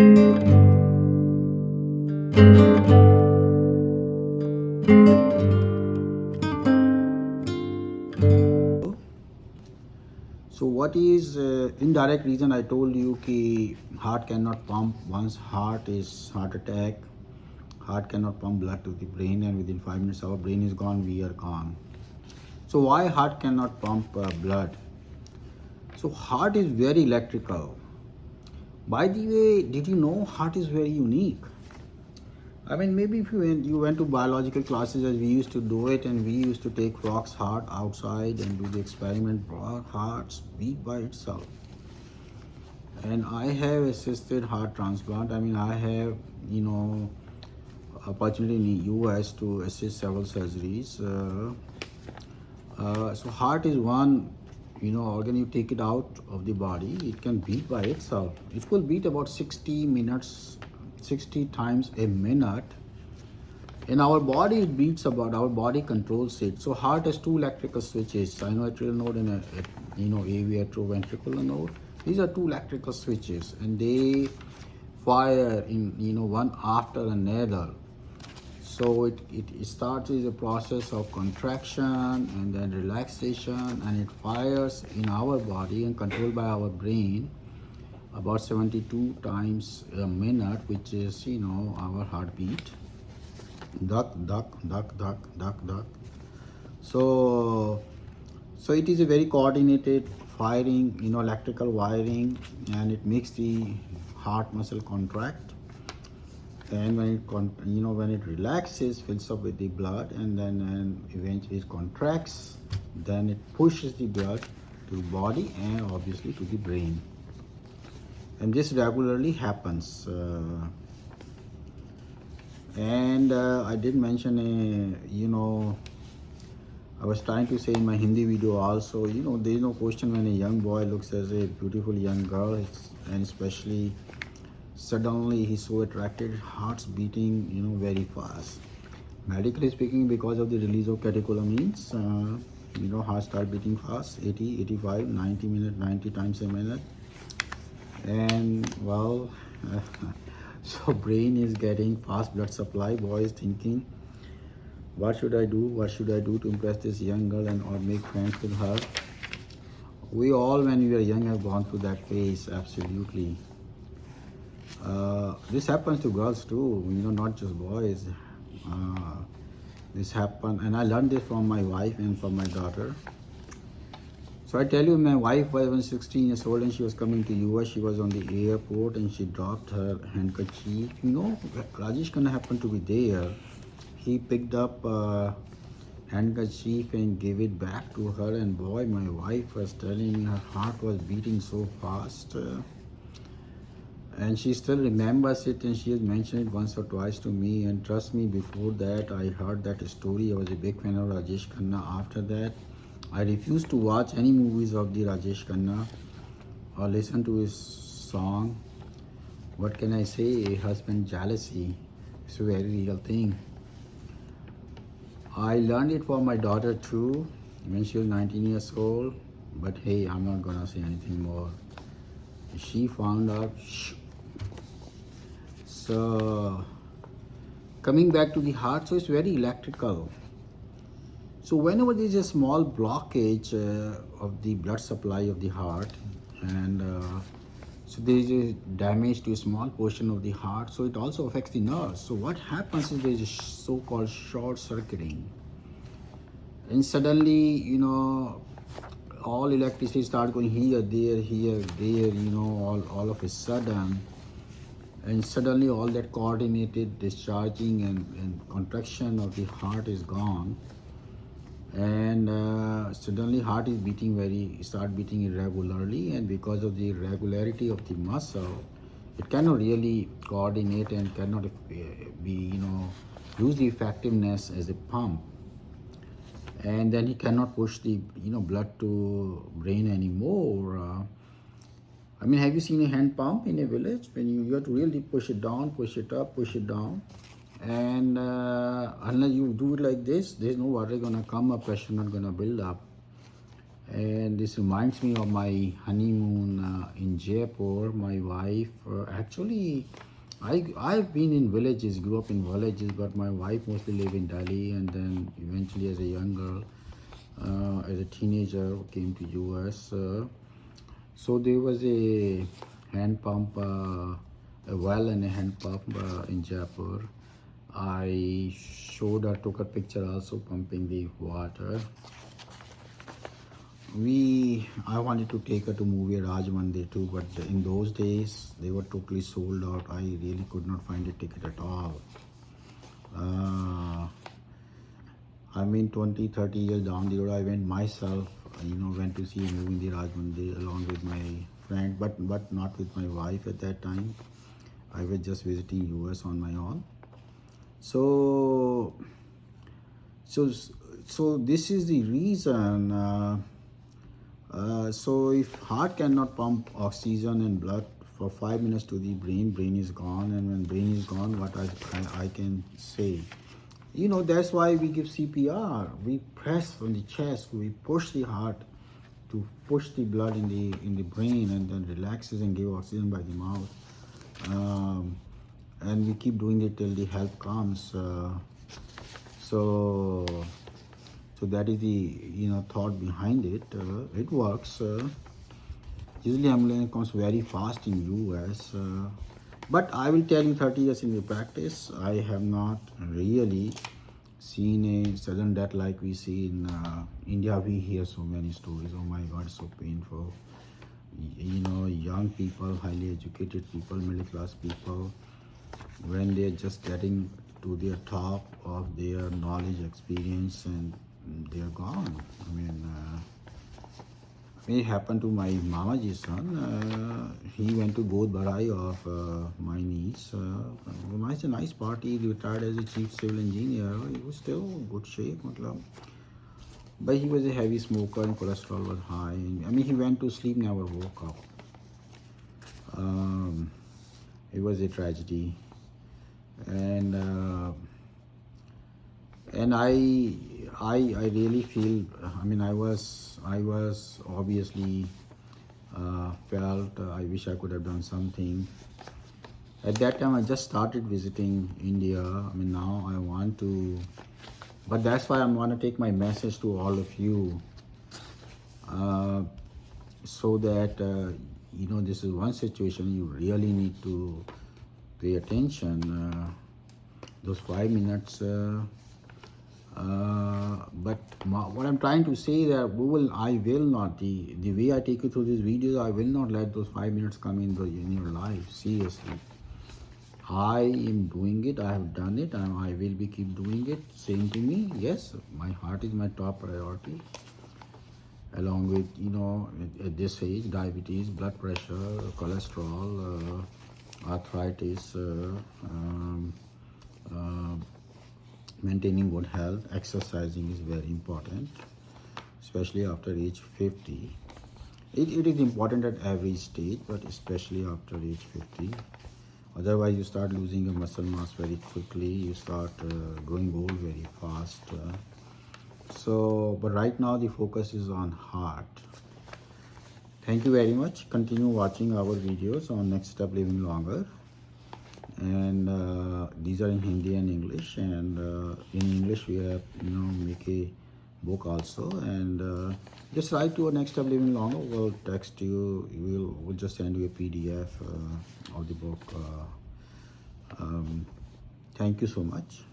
So what is indirect reason I told you कि heart cannot pump once heart is heart attack, heart cannot pump blood to the brain, and within 5 minutes our brain is gone, we are gone. So why heart cannot pump blood? So heart is very electrical. By the way, did you know heart is very unique? I mean, maybe if you went to biological classes as we used to do it, and we used to take frog's heart outside and do the experiment, hearts beat by itself. And I have assisted heart transplant. I mean, I have, opportunity in the US to assist several surgeries. So heart is one, organ. You take it out of the body, it can beat by itself. It will beat about 60 minutes, 60 times a minute. In our body, it beats about, our body controls it. So heart has two electrical switches, sinoatrial node and AV atrioventricular node. These are two electrical switches, and they fire in, one after another. So it starts as a process of contraction and then relaxation, and it fires in our body and controlled by our brain about 72 times a minute, which is, our heartbeat. Duck, duck, duck, duck, duck, duck. So it is a very coordinated firing, electrical wiring, and it makes the heart muscle contract. And when it relaxes, fills up with the blood, and then eventually it contracts, then it pushes the blood to the body and obviously to the brain. And this regularly happens. I did mention I was trying to say in my Hindi video also, there is no question when a young boy looks as a beautiful young girl, and especially suddenly he's so attracted, heart's beating, very fast. Medically speaking, because of the release of catecholamines, heart start beating fast, 80, 85, 90 minutes, 90 times a minute. And well, so brain is getting fast blood supply. Boy is thinking, what should I do? What should I do to impress this young girl and or make friends with her? We all, when we were young, have gone through that phase, absolutely. This happens to girls too, not just boys. This happened, and I learned this from my wife and from my daughter. So I tell you, my wife was 16 years old and she was coming to US. She was on the airport and she dropped her handkerchief. Rajesh Khanna happened to be there. He picked up handkerchief and gave it back to her. And boy, my wife was telling me her heart was beating so fast. And she still remembers it, and she has mentioned it once or twice to me. And trust me, before that, I heard that story. I was a big fan of Rajesh Khanna. After that, I refused to watch any movies of the Rajesh Khanna or listen to his song. What can I say? Husband jealousy. It's a very real thing. I learned it from my daughter too when she was 19 years old. But hey, I'm not gonna say anything more. She found out. So coming back to the heart, so it's very electrical. So whenever there is a small blockage of the blood supply of the heart, and so there is a damage to a small portion of the heart, so it also affects the nerves. So what happens is there is a so-called short circuiting, and suddenly, all electricity starts going here, there, all of a sudden. And suddenly all that coordinated discharging and contraction of the heart is gone. And suddenly heart is start beating irregularly, and because of the irregularity of the muscle, it cannot really coordinate and cannot be, use the effectiveness as a pump. And then he cannot push the, blood to brain anymore. I mean, have you seen a hand pump in a village? When you have to really push it down, push it up, push it down. And unless you do it like this, there's no water gonna come up, pressure not gonna build up. And this reminds me of my honeymoon in Jaipur. My wife, actually, I've been in villages, grew up in villages, but my wife mostly lived in Delhi, and then eventually as a young girl, as a teenager, came to US. So there was a hand pump, a well and a hand pump in Jaipur. I showed her, took a picture also pumping the water. I wanted to take her to movie Raj Mandir too, but in those days they were totally sold out. I really could not find a ticket at all. I mean 20-30 years down the road I went myself, went to see a movie in the Raj Mandir along with my friend, but not with my wife at that time. I was just visiting US on my own. So this is the reason. So if heart cannot pump oxygen and blood for 5 minutes to the brain is gone, and when brain is gone, what I can say, that's why we give CPR. We press on the chest, we push the heart to push the blood in the brain, and then relaxes and give oxygen by the mouth. And we keep doing it till the help comes. So that is the thought behind it. It works. Usually ambulance comes very fast in US, but I will tell you, 30 years in the practice, I have not really seen a sudden death like we see in India. We hear so many stories. Oh my God, so painful. Young people, highly educated people, middle class people, when they're just getting to the top of their knowledge, experience, and they're gone. I mean, it happened to my Mamaji's son. He went to Godh Badhai of my niece. It's a nice party. He retired as a chief civil engineer. He was still in good shape. But he was a heavy smoker and cholesterol was high. I mean, he went to sleep, never woke up. It was a tragedy. And I really feel, I mean, I was obviously felt I wish I could have done something. At that time I just started visiting India. I mean, now I want to, but that's why I want to take my message to all of you, so that this is one situation you really need to pay attention. Those 5 minutes. But what I'm trying to say that I will not, the way I take you through these videos, I will not let those 5 minutes come in your life. Seriously, I am doing it. I have done it, and I will be keep doing it. Same to me. Yes, my heart is my top priority, along with at this age, diabetes, blood pressure, cholesterol, arthritis, maintaining good health. Exercising is very important, especially after age 50. It is important at every stage, but especially after age 50. Otherwise you start losing your muscle mass very quickly. You start growing old very fast. But right now the focus is on heart. Thank you very much. Continue watching our videos on Next Step Living Longer. And these are in Hindi and English, and in English we have make a book also, and just write to our Next Step Living Longer. We'll text you. We'll just send you a PDF of the book. Thank you so much.